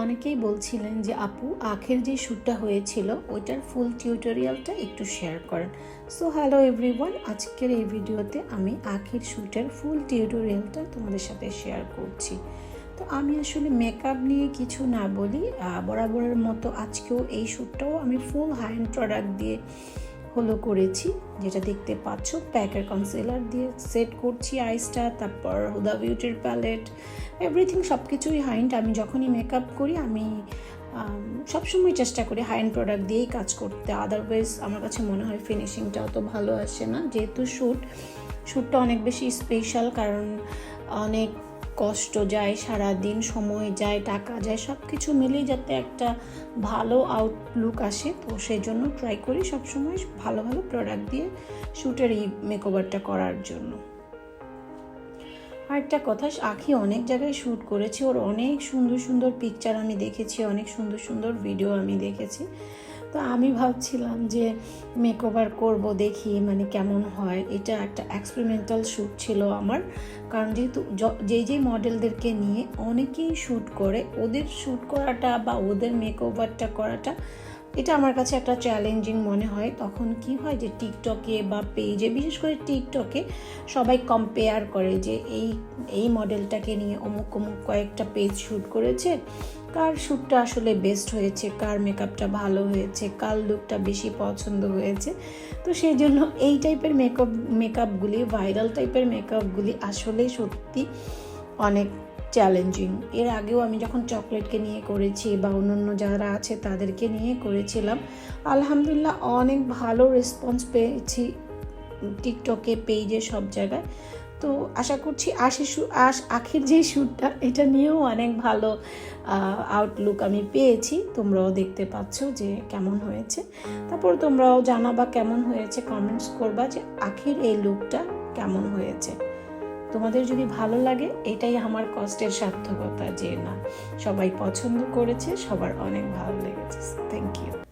অনেকেই বলছিলেন যে আপু আখের যে শ্যুটটা হয়েছিল ওইটার ফুল টিউটোরিয়ালটা একটু শেয়ার করেন। সো হ্যালো এভরিওয়ান, আজকের এই ভিডিওতে আমি আখের শ্যুটের ফুল টিউটোরিয়ালটা তোমাদের সাথে শেয়ার করছি। তো আমি আসলে মেকআপ নিয়ে কিছু না বলি, বরাবরের মতো আজকেও এই শ্যুটটাও আমি ফুল হাই এন্ড প্রোডাক্ট দিয়ে করেছি, যেটা দেখতে পাচ্ছ। প্যাকের কনসিলার দিয়ে সেট করছি আইসটা, তারপর হুদা বিউটির প্যালেট, এভরিথিং সব কিছুই হাইন্ড। আমি যখনই মেকআপ করি আমি সবসময় চেষ্টা করি হাই এন্ড প্রোডাক্ট দিয়েই কাজ করতে, আদারওয়াইজ আমার কাছে মনে হয় ফিনিশিংটা অত ভালো আসে না। যেহেতু শ্যুটটা অনেক বেশি স্পেশাল, কারণ অনেক কষ্ট যায়, সারাদিন সময় যায়, টাকা যায়, সব কিছু মিলিয়ে যাতে একটা ভালো আউটলুক আসে, তো সেই জন্য ট্রাই করি সবসময় ভালো ভালো প্রোডাক্ট দিয়ে শ্যুটের এই মেকওভারটা করার জন্য। আর একটা কথা, আখি অনেক জায়গায় শ্যুট করেছি, ওর অনেক সুন্দর সুন্দর পিকচার আমি দেখেছি, অনেক সুন্দর সুন্দর ভিডিও আমি দেখেছি। তো আমি ভাবছিলাম যে মেকওভার করব, দেখি মানে কেমন হয়। এটা একটা এক্সপেরিমেন্টাল শ্যুট ছিল আমার, কারণ যেহেতু যেই মডেলদেরকে নিয়ে অনেকেই শ্যুট করে, ওদের শ্যুট করাটা বা ওদের মেকওভারটা করাটা এটা আমার কাছে একটা চ্যালেঞ্জিং মনে হয়। তখন কি হয় যে টিকটকে বা পেজে, বিশেষ করে টিকটকে সবাই কম্পেয়ার করে যে এই মডেলটাকে নিয়ে অমুক কয়েকটা পেজ শ্যুট করেছে, কার শ্যুটটা আসলে বেস্ট হয়েছে, কার মেকআপটা ভালো হয়েছে, কার লুকটা বেশি পছন্দ হয়েছে। তো সেই জন্য এই টাইপের মেকআপগুলি, ভাইরাল টাইপের মেকআপগুলি আসলে সত্যি অনেক চ্যালেঞ্জিং। এর আগেও আমি যখন চকলেটকে নিয়ে করেছি বা অন্যান্য যারা আছে তাদেরকে নিয়ে করেছিলাম, আলহামদুলিল্লাহ অনেক ভালো রেসপন্স পেয়েছি টিকটকে, পেজে, সব জায়গায়। তো আশা করছি আখের যে শ্যুটটা এটা নিয়েও অনেক ভালো আউটলুক আমি পেয়েছি। তোমরাও দেখতে পাচ্ছ যে কেমন হয়েছে। তারপর তোমরাও জানাবা কেমন হয়েছে, কমেন্টস করবা যে আখের এই লুকটা কেমন হয়েছে। তোমাদের যদি ভালো লাগে, এটাই আমার কষ্টের সার্থকতা, যে না সবাই পছন্দ করেছে, সবার অনেক ভালো লেগেছে। Thank you.